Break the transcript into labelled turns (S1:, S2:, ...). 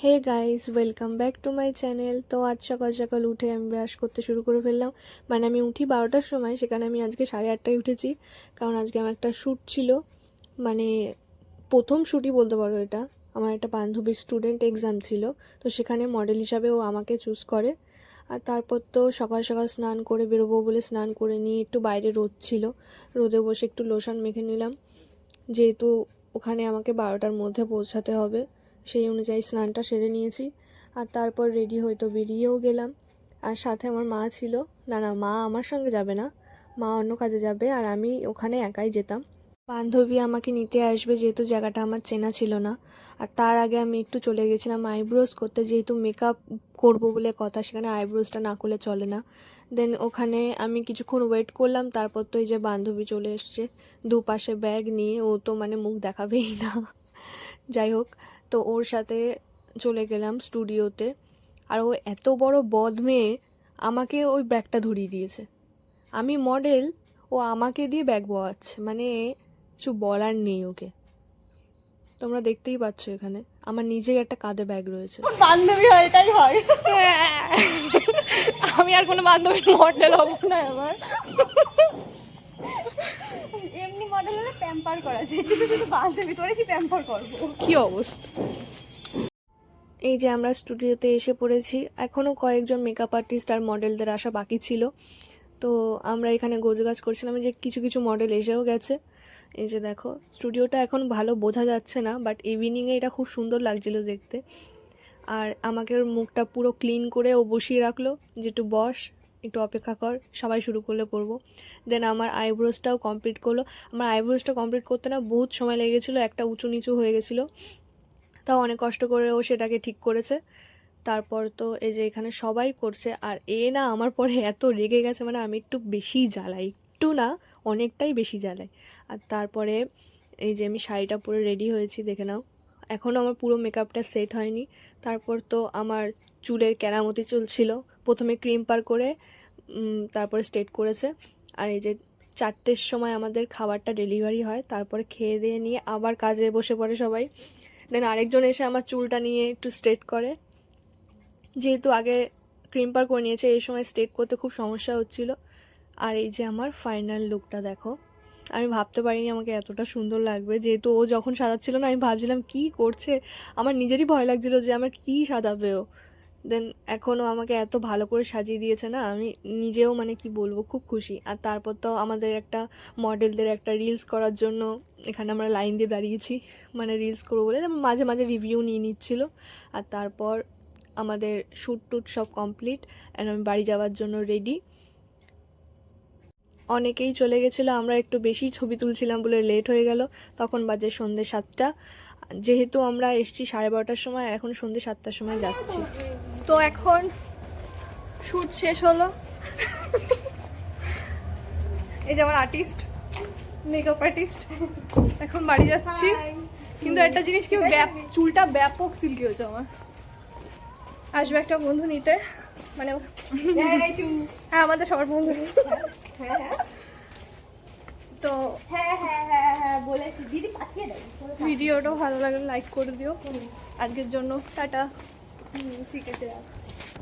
S1: Hey guys, welcome back to my channel. তো আজ সকাল সকাল উঠে আমি ব্রাশ করতে শুরু করে ফেললাম। মানে আমি উঠি 12টার সময়, সেখানে আমি আজকে 8:30টায় উঠেছি, কারণ আজকে আমার একটা শ্যুট ছিল। মানে প্রথম শ্যুটই বলতে পারো এটা। আমার একটা বান্ধবীর স্টুডেন্ট এক্সাম ছিল, তো সেখানে মডেল হিসাবে ও আমাকে চুজ করে। আর তারপর তো সকাল সকাল স্নান করে বেরোবো বলে স্নান করে নিয়ে একটু বাইরে রোদ ছিল, রোদে বসে একটু লোশন মেখে নিলাম, যেহেতু ওখানে আমাকে 12টার মধ্যে পৌঁছাতে হবে। সেই অনুযায়ী স্নানটা সেরে নিয়েছি, আর তারপর রেডি হয়তো বেরিয়েও গেলাম। আর সাথে আমার মা ছিল। না না, মা আমার সঙ্গে যাবে না, মা অন্য কাজে যাবে, আর আমি ওখানে একাই যেতাম। বান্ধবী আমাকে নিতে আসবে, যেহেতু জায়গাটা আমার চেনা ছিল না। আর তার আগে আমি একটু চলে গেছিলাম আইব্রোজ করতে, যেহেতু মেকআপ করব বলে কথা, সেখানে আইব্রোজটা না করলে চলে না। দেন ওখানে আমি কিছুক্ষণ ওয়েট করলাম, তারপর তো এই যে বান্ধবী চলে এসছে দুপাশে ব্যাগ নিয়ে। ও তো মানে মুখ দেখাবেই না। যাই হোক, তো ওর সাথে চলে গেলাম স্টুডিওতে। আর ও এত বড় বদ মেয়ে, আমাকে ওই ব্যাগটা ধরিয়ে দিয়েছে। আমি মডেল, ও আমাকে দিয়ে ব্যাগ বওয়াচ্ছে, মানে কিছু বলার নেই ওকে। তোমরা দেখতেই পাচ্ছ এখানে আমার নিজের একটা কাঁধে ব্যাগ রয়েছে।
S2: বান্ধবী হয় এটাই হয়।
S1: আমি আর কোনো বান্ধবীর মডেল হব না এবার।
S2: এমনি মডেল হলে প্যাম্পার করা যায়, কিন্তু শুধু বান্ধবী তোরে কি প্যাম্পার করবো?
S1: কি অবস্থা। এই যে আমরা স্টুডিওতে এসে পড়েছি, এখনও কয়েকজন মেকআপ আর্টিস্ট আর মডেলদের আসা বাকি ছিল। তো আমরা এখানে গোছগাছ করছিলাম, যে কিছু কিছু মডেল এসেও গেছে। এই যে দেখো, স্টুডিওটা এখন ভালো বোঝা যাচ্ছে না, বাট ইভিনিংয়ে এটা খুব সুন্দর লাগছিল দেখতে। আর আমাকে ওর মুখটা পুরো ক্লিন করে ও বসিয়ে রাখলো, যে একটু বস, একটু অপেক্ষা কর, সবাই শুরু করলে করব। দেন আমার আইব্রোজটাও কমপ্লিট করলো। আমার আইব্রোজটা কমপ্লিট করতে না বহুত সময় লেগেছিলো, একটা উঁচু নিচু হয়ে গেছিলো, তাও অনেক কষ্ট করে ও সেটাকে ঠিক করেছে। তারপর তো এই যে এখানে সবাই করছে, আর এ না আমার পরে এত রেগে গেছে, মানে আমি একটু বেশি জ্বালাই, একটু না অনেকটাই বেশি জ্বালাই। আর তারপরে এই যে আমি শাড়িটা পরে রেডি হয়েছি, দেখে নাও। এখনও আমার পুরো মেকআপটা সেট হয়নি। তারপর তো আমার চুলের কেরামতি চলছিল। প্রথমে ক্রিম পার করে তারপরে স্ট্রেট করেছে। আর এই যে 4টের সময় আমাদের খাবারটা ডেলিভারি হয়, তারপরে খেয়ে দিয়ে নিয়ে আবার কাজে বসে পড়ে সবাই। দেন আরেকজন এসে আমার চুলটা নিয়ে একটু স্ট্রেট করে, যেহেতু আগে ক্রিম পার করে নিয়েছে, এই সময় স্ট্রেট করতে খুব সমস্যা হচ্ছিল। আর এই যে আমার ফাইনাল লুকটা দেখো। আমি ভাবতে পারিনি আমাকে এতটা সুন্দর লাগবে, যেহেতু ও যখন সাজাচ্ছিল না, আমি ভাবছিলাম কি করছে, আমার নিজেরই ভয় লাগছিল যে আমার কি সাজাবে ও। দেন এখনও আমাকে এত ভালো করে সাজিয়ে দিয়েছে না, আমি নিজেও মানে কি বলবো, খুব খুশি। আর তারপর তো আমাদের একটা মডেলদের একটা রিলস করার জন্য এখানে আমরা লাইন দিয়ে দাঁড়িয়েছি, মানে রিলস করবো বলে মাঝে মাঝে রিভিউ নিয়ে নিচ্ছিল। আর তারপর আমাদের শ্যুট টুট সব কমপ্লিট, অ্যান্ড আমি বাড়ি যাওয়ার জন্য রেডি। অনেকেই চলে গেছিলো, আমরা একটু বেশি ছবি তুলছিলাম বলে লেট হয়ে গেল। তখন বাজে সন্ধ্যে 7টা, যেহেতু আমরা এসছি 12:30টার সময়, এখন সন্ধ্যে 7টার সময় যাচ্ছি। তো এখন শ্যুট শেষ হলো। এই যে আমার আর্টিস্ট, মেকআপ আর্টিস্ট, এখন বাড়ি যাচ্ছি। কিন্তু একটা জিনিস কি, চুলটা ব্যাপক সিল্কি হয়েছে আমার। আসবে একটা বন্ধু নিতে, মানে হ্যাঁ আমাদের সবার বন্ধু। তো
S2: হ্যাঁ হ্যাঁ হ্যাঁ হ্যাঁ বলেছি, দিদি পাঠিয়ে দেয়।
S1: ভিডিওটা ভালো লাগলে লাইক করে দিও। আজকের জন্য টাটা।
S2: ঠিক আছে।